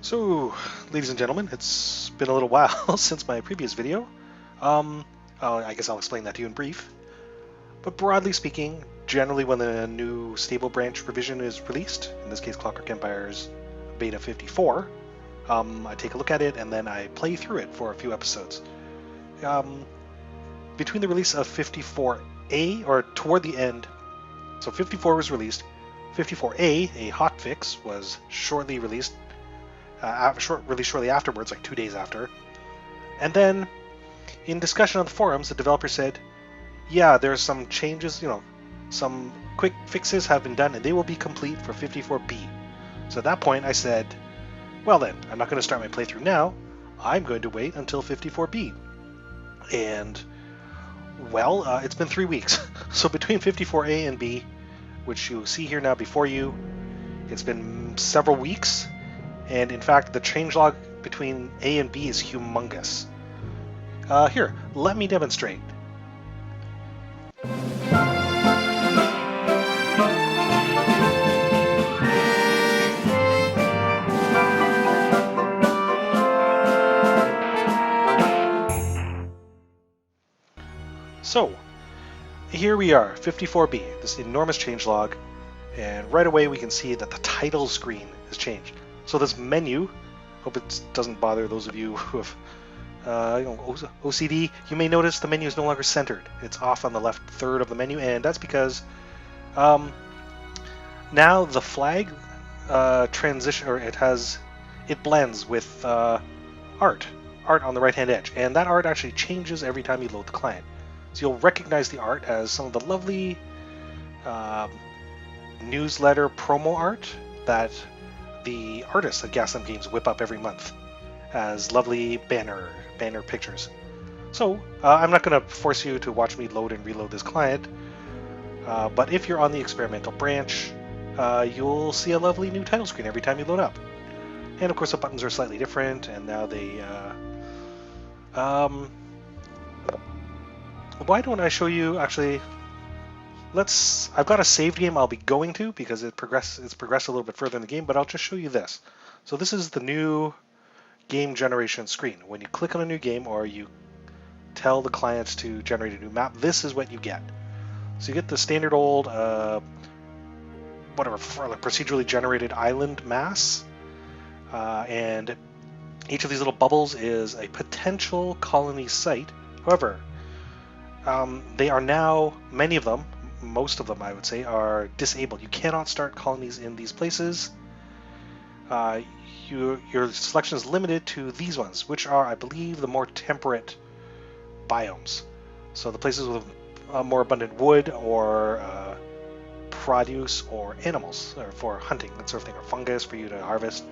So, ladies and gentlemen, it's been a little while since my previous video. I guess I'll explain that to you in brief. But broadly speaking, generally when a new stable branch revision is released, in this case Clockwork Empires Beta 54, I take a look at it and then I play through it for a few episodes. Between the release of 54A, or toward the end, so 54 was released, 54A, a hotfix, was shortly released, released shortly afterwards, like 2 days after. And then, in discussion on the forums, the developer said, yeah, there's some changes, some quick fixes have been done and they will be complete for 54B. So at that point I said, well then, I'm not going to start my playthrough now, I'm going to wait until 54B. And, well, it's been 3 weeks. So between 54A and B, which you see here now before you, it's been several weeks. And in fact, the changelog between A and B is humongous. Here, let me demonstrate. So, here we are, 54B, this enormous changelog, and right away we can see that the title screen has changed. So this menu, hope it doesn't bother those of you who have OCD, you may notice the menu is no longer centered. It's off on the left third of the menu, and that's because now the flag transition, or it blends with art on the right hand edge, and that art actually changes every time you load the client. So you'll recognize the art as some of the lovely newsletter promo art that the artists at Gaslamp Games whip up every month as lovely banner pictures. So I'm not going to force you to watch me load and reload this client, but if you're on the experimental branch, you'll see a lovely new title screen every time you load up. And of course the buttons are slightly different, and now they why don't I show you, actually, I've got a saved game I'll be going to because it's progressed a little bit further in the game, but I'll just show you this. So this is the new game generation screen. When you click on a new game or you tell the clients to generate a new map, this is what you get. So you get the standard old, procedurally generated island mass, and each of these little bubbles is a potential colony site. However, they are now, most of them I would say, are disabled. You cannot start colonies in these places. Your selection is limited to these ones, which are, I believe, the more temperate biomes. So the places with more abundant wood or produce or animals, or for hunting, that sort of thing, or fungus for you to harvest.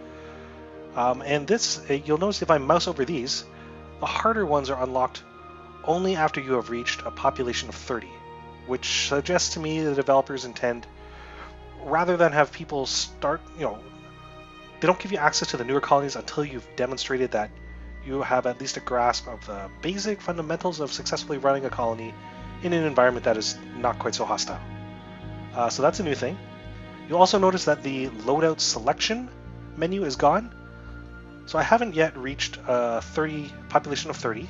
And this, you'll notice if I mouse over these, the harder ones are unlocked only after you have reached a population of 30, which suggests to me the developers intend, rather than have people start, they don't give you access to the newer colonies until you've demonstrated that you have at least a grasp of the basic fundamentals of successfully running a colony in an environment that is not quite so hostile. So that's a new thing. You'll also notice that the loadout selection menu is gone. So I haven't yet reached a population of 30.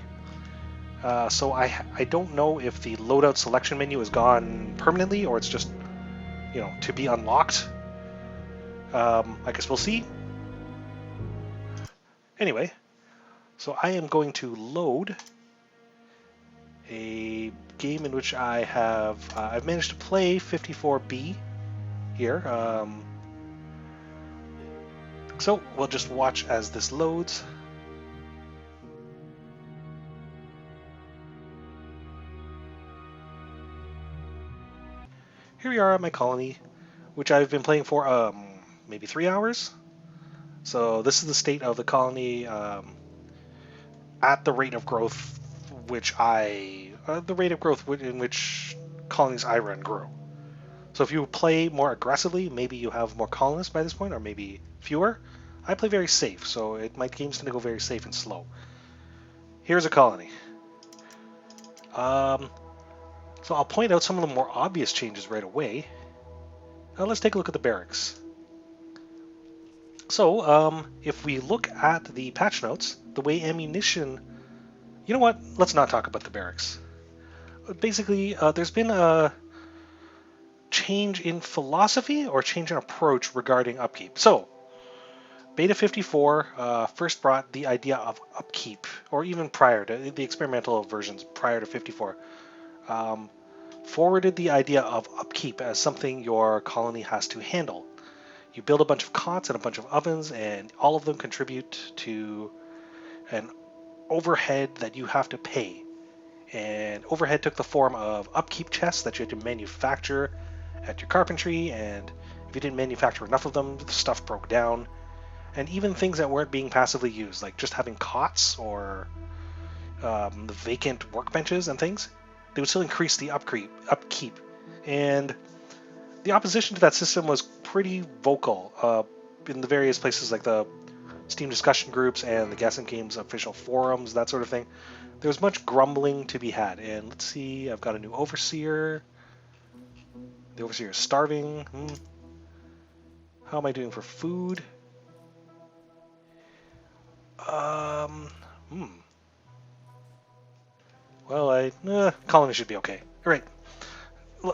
So I don't know if the loadout selection menu is gone permanently or it's just, to be unlocked. I guess we'll see. Anyway, so I am going to load a game in which I've managed to play 54B here. So we'll just watch as this loads. Here we are at my colony, which I've been playing for maybe 3 hours. So this is the state of the colony at the rate of growth in which colonies I run grow. So if you play more aggressively, maybe you have more colonists by this point, or maybe fewer. I play very safe, so my games tend to go very safe and slow. Here's a colony. So I'll point out some of the more obvious changes right away. Now let's take a look at the barracks. So, if we look at the patch notes, the way ammunition... You know what? Let's not talk about the barracks. Basically, there's been a change in philosophy or change in approach regarding upkeep. So, Beta 54 first brought the idea of upkeep, or even prior to the experimental versions prior to 54, um, forwarded the idea of upkeep as something your colony has to handle. You build a bunch of cots and a bunch of ovens, and all of them contribute to an overhead that you have to pay. And overhead took the form of upkeep chests that you had to manufacture at your carpentry, and if you didn't manufacture enough of them, the stuff broke down. And even things that weren't being passively used, like just having cots or the vacant workbenches and things, they would still increase the upkeep. And the opposition to that system was pretty vocal in the various places like the Steam discussion groups and the Gas and Games official forums, that sort of thing. There was much grumbling to be had. And let's see, I've got a new overseer. The overseer is starving. How am I doing for food? Well, colony should be okay. All right.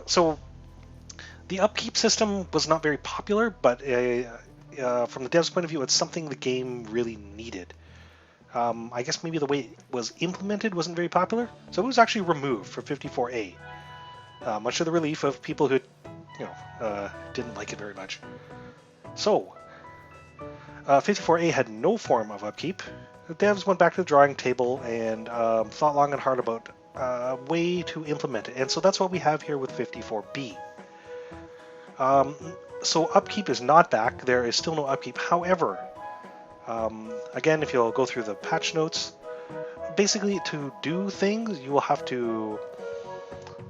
So the upkeep system was not very popular, but from the dev's point of view, it's something the game really needed. I guess maybe the way it was implemented wasn't very popular, so it was actually removed for 54A, much to the relief of people who, didn't like it very much. So, 54A had no form of upkeep. The devs went back to the drawing table and thought long and hard about a way to implement it, and so that's what we have here with 54B. So upkeep is not back. There is still no upkeep. However, again, if you'll go through the patch notes, basically to do things, you will have to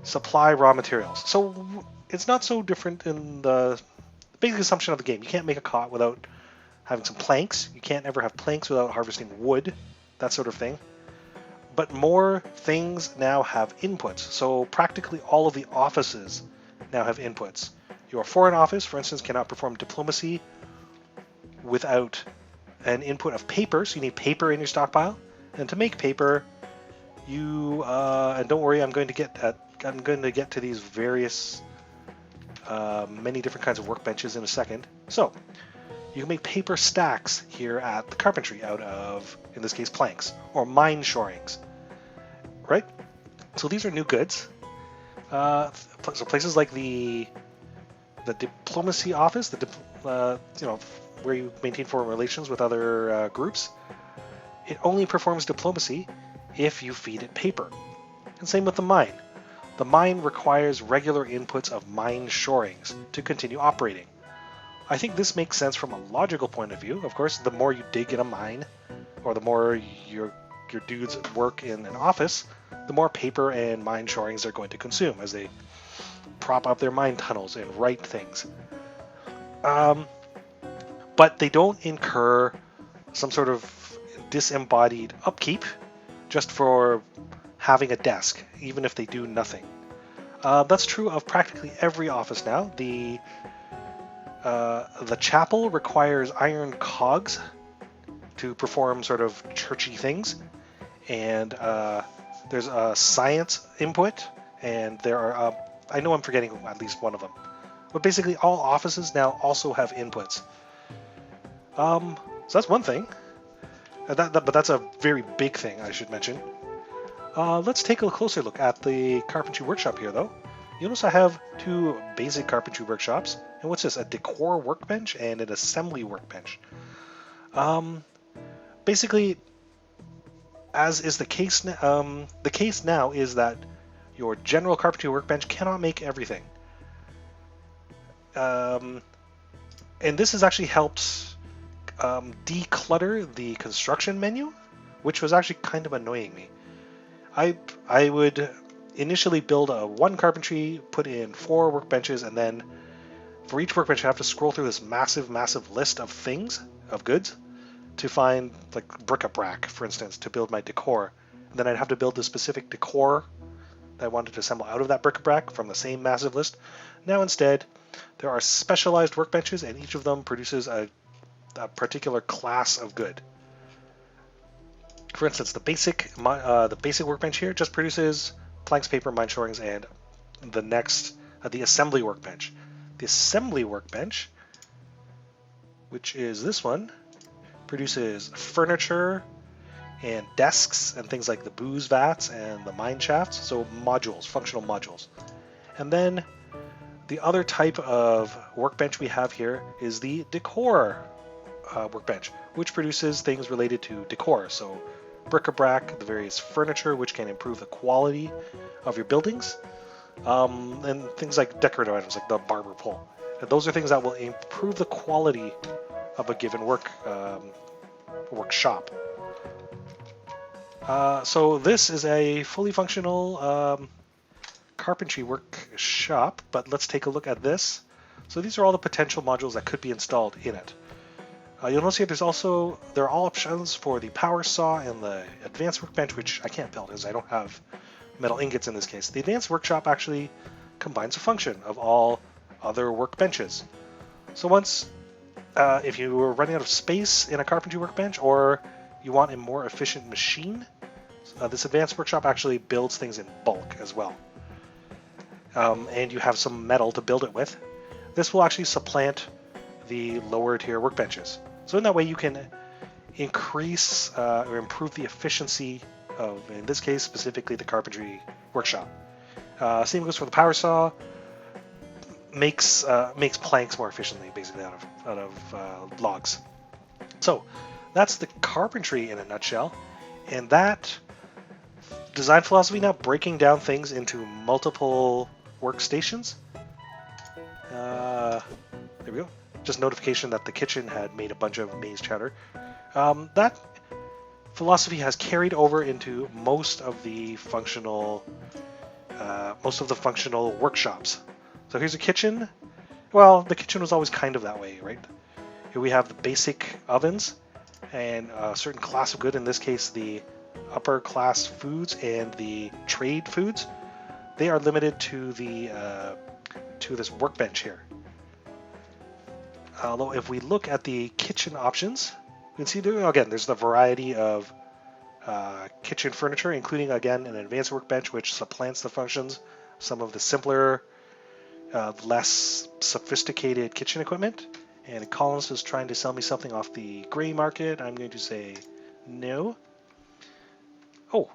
supply raw materials. So it's not so different in the basic assumption of the game. You can't make a cot without having some planks. You can't ever have planks without harvesting wood, that sort of thing. But more things now have inputs. So practically all of the offices now have inputs. Your foreign office, for instance, cannot perform diplomacy without an input of paper, so you need paper in your stockpile. And to make paper, you and don't worry, I'm going to get to these various many different kinds of workbenches in a second. So you can make paper stacks here at the carpentry out of, in this case, planks or mine shorings, right? So these are new goods. So places like the diplomacy office, where you maintain foreign relations with other groups, it only performs diplomacy if you feed it paper. And same with the mine. The mine requires regular inputs of mine shorings to continue operating. I think this makes sense from a logical point of view. Of course, the more you dig in a mine, or the more your dudes work in an office, the more paper and mine shorings they're going to consume as they prop up their mine tunnels and write things. But they don't incur some sort of disembodied upkeep just for having a desk, even if they do nothing. That's true of practically every office now. The chapel requires iron cogs to perform sort of churchy things, and there's a science input, and there are I know I'm forgetting at least one of them. But basically all offices now also have inputs. So that's one thing. But that's a very big thing, I should mention. Let's take a closer look at the carpentry workshop here, though. You'll notice I have two basic carpentry workshops. And what's this? A decor workbench and an assembly workbench. Basically, as is the case now is that your general carpentry workbench cannot make everything. And this has actually helped declutter the construction menu, which was actually kind of annoying me. I would initially build one carpentry, put in 4 workbenches, and then for each workbench I have to scroll through this massive list of things, of goods, to find like bric-a-brac, for instance, to build my decor. And then I'd have to build the specific decor that I wanted to assemble out of that bric-a-brac from the same massive list. Now instead, there are specialized workbenches, and each of them produces a a particular class of good. For instance, the basic workbench here just produces planks, paper, mine shoring, and the assembly workbench. The assembly workbench, which is this one, produces furniture and desks and things like the booze vats and the mine shafts, so modules, functional modules. And then the other type of workbench we have here is the decor workbench, which produces things related to decor, so bric-a-brac, the various furniture which can improve the quality of your buildings, and things like decorative items like the barber pole. And those are things that will improve the quality of a given workshop. So this is a fully functional carpentry workshop, but let's take a look at this. So these are all the potential modules that could be installed in it. You'll notice here there are all options for the power saw and the advanced workbench, which I can't build as I don't have metal ingots in this case. The advanced workshop actually combines a function of all other workbenches. So once, if you were running out of space in a carpentry workbench or you want a more efficient machine, this advanced workshop actually builds things in bulk as well. And you have some metal to build it with. This will actually supplant the lower tier workbenches. So in that way you can increase or improve the efficiency of, in this case, specifically the carpentry workshop. Same goes for the power saw. Makes planks more efficiently, basically out of logs. So that's the carpentry in a nutshell, and that design philosophy now breaking down things into multiple workstations. There we go. Just notification that the kitchen had made a bunch of maize chowder. That philosophy has carried over into most of the functional workshops. So here's a kitchen. Well, the kitchen was always kind of that way, right? Here we have the basic ovens and a certain class of good. In this case, the upper class foods and the trade foods. They are limited to this workbench here. Although if we look at the kitchen options, you can see there's the variety of kitchen furniture, including again an advanced workbench which supplants the functions, some of the simpler, less sophisticated kitchen equipment. And Collins is trying to sell me something off the gray market. I'm going to say no. Oh,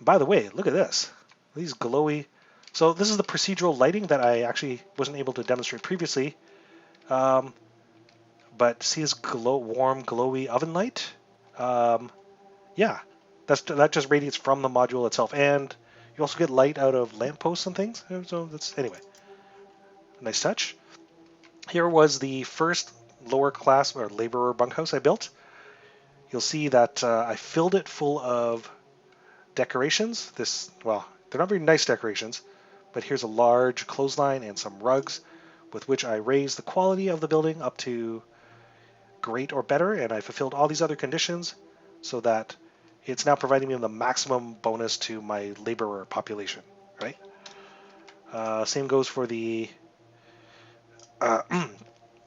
by the way, look at this. These glowy. So this is the procedural lighting that I actually wasn't able to demonstrate previously. But see this warm, glowy oven light? Yeah, that just radiates from the module itself. And you also get light out of lampposts and things. So that's, anyway, nice touch. Here was the first lower class or laborer bunkhouse I built. You'll see that I filled it full of decorations. Well, they're not very nice decorations, but here's a large clothesline and some rugs with which I raised the quality of the building up to great or better, and I fulfilled all these other conditions so that it's now providing me the maximum bonus to my laborer population, right? Same goes for the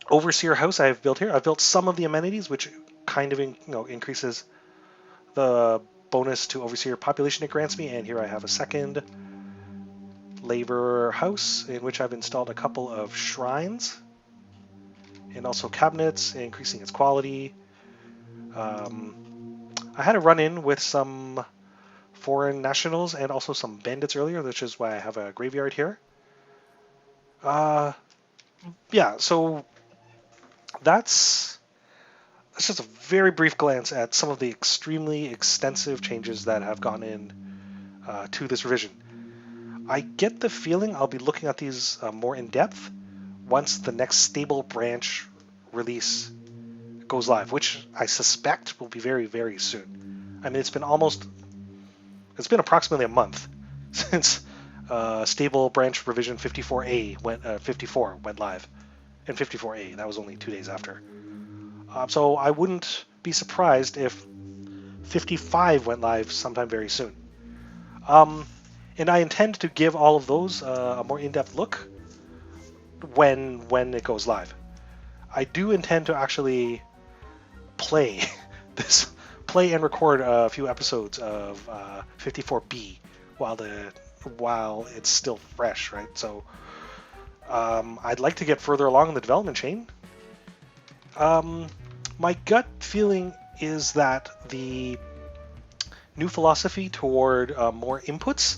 overseer house I've built here. I've built some of the amenities, which kind of increases the bonus to overseer population it grants me, and here I have a second laborer house in which I've installed a couple of shrines and also cabinets, increasing its quality. I had a run-in with some foreign nationals and also some bandits earlier, which is why I have a graveyard here. Yeah, so that's just a very brief glance at some of the extremely extensive changes that have gone in to this revision. I get the feeling I'll be looking at these more in depth once the next stable branch release goes live, which I suspect will be very, very soon. I mean, it's been approximately a month since stable branch revision 54 went live, and 54A, that was only 2 days after. So I wouldn't be surprised if 55 went live sometime very soon. And I intend to give all of those a more in-depth look when it goes live. I do intend to actually play this, play and record a few episodes of 54B while it's still fresh, right? So I'd like to get further along in the development chain. My gut feeling is that the new philosophy toward more inputs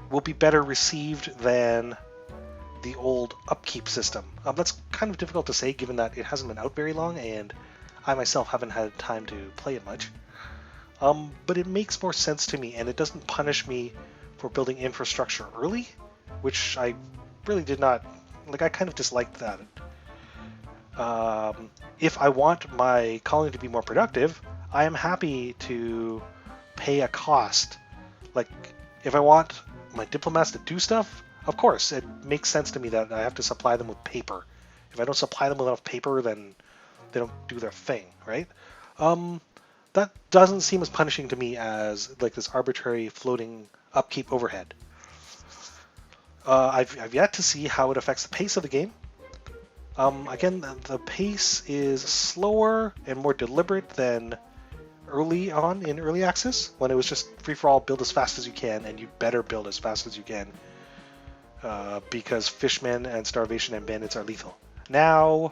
will be better received than the old Upkeep system. That's kind of difficult to say given that it hasn't been out very long and I myself haven't had time to play it much. But it makes more sense to me, and it doesn't punish me for building infrastructure early, which I really did not, like, I kind of disliked that. If I want my colony to be more productive, I am happy to pay a cost. Like, if I want my diplomats to do stuff, of course, it makes sense to me that I have to supply them with paper. If I don't supply them with enough paper, then they don't do their thing, right? That doesn't seem as punishing to me as like this arbitrary floating upkeep overhead. I've yet to see how it affects the pace of the game. Again, the pace is slower and more deliberate than early on in early access, when it was just free-for-all, build as fast as you can, and you better build as fast as you can, because fishmen and starvation and bandits are lethal. Now,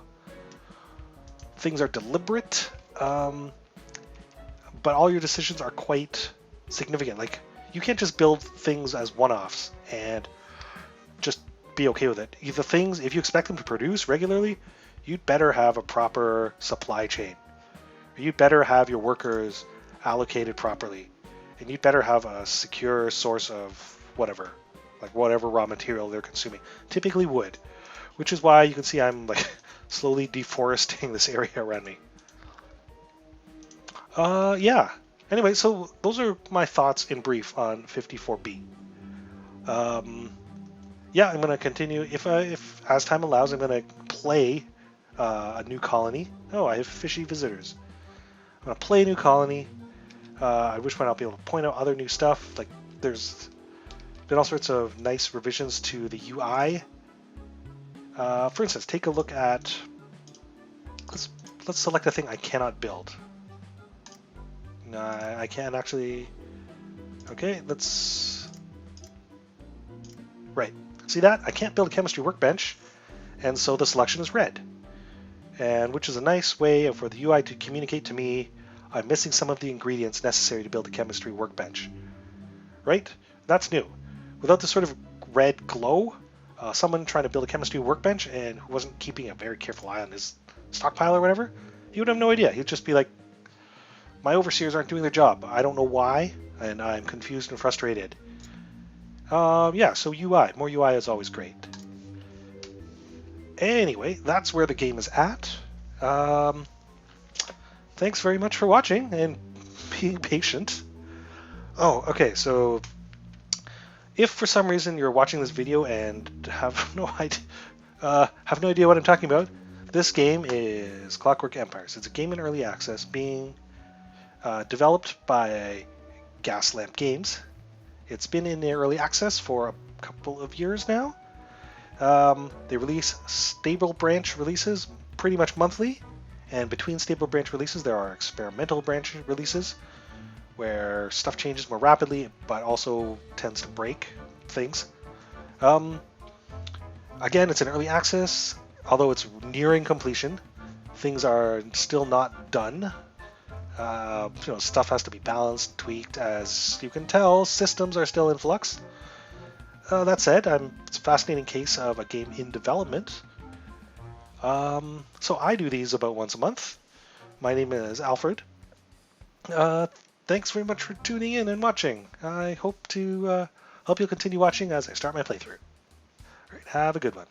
things are deliberate, but all your decisions are quite significant. Like, you can't just build things as one-offs and just be okay with it. The things, if you expect them to produce regularly, you'd better have a proper supply chain. You'd better have your workers allocated properly, and you'd better have a secure source of whatever, like whatever raw material they're consuming. Typically wood, which is why you can see I'm like slowly deforesting this area around me. Yeah. Anyway, so those are my thoughts in brief on 54B. Yeah, I'm going to continue. If as time allows, I'm going to play a new colony. Oh, I have fishy visitors. I'm going to play a new colony. I wish I'll be able to point out other new stuff. Like, there's been all sorts of nice revisions to the UI. For instance, take a look at... Let's select a thing I cannot build. No, I can't actually... Okay, let's... Right. See that? I can't build a chemistry workbench, and so the selection is red. And which is a nice way for the UI to communicate to me I'm missing some of the ingredients necessary to build a chemistry workbench. Right? That's new. Without this sort of red glow, someone trying to build a chemistry workbench and who wasn't keeping a very careful eye on his stockpile or whatever, he would have no idea. He'd just be like, my overseers aren't doing their job. I don't know why, and I'm confused and frustrated. Yeah, so UI. More UI is always great. Anyway, that's where the game is at. Thanks very much for watching and being patient. Oh, okay, so if for some reason you're watching this video and have no idea what I'm talking about, this game is Clockwork Empires. It's a game in early access being developed by Gaslamp Games. It's been in the early access for a couple of years now. They release stable branch releases pretty much monthly, and between stable branch releases there are experimental branch releases where stuff changes more rapidly but also tends to break things. Again, it's an early access, although it's nearing completion. Things are still not done. Stuff has to be balanced, tweaked. As you can tell, systems are still in flux. That said, it's a fascinating case of a game in development. So I do these about once a month. My name is Alfred. Thanks very much for tuning in and watching. I hope you'll continue watching as I start my playthrough. All right, have a good one.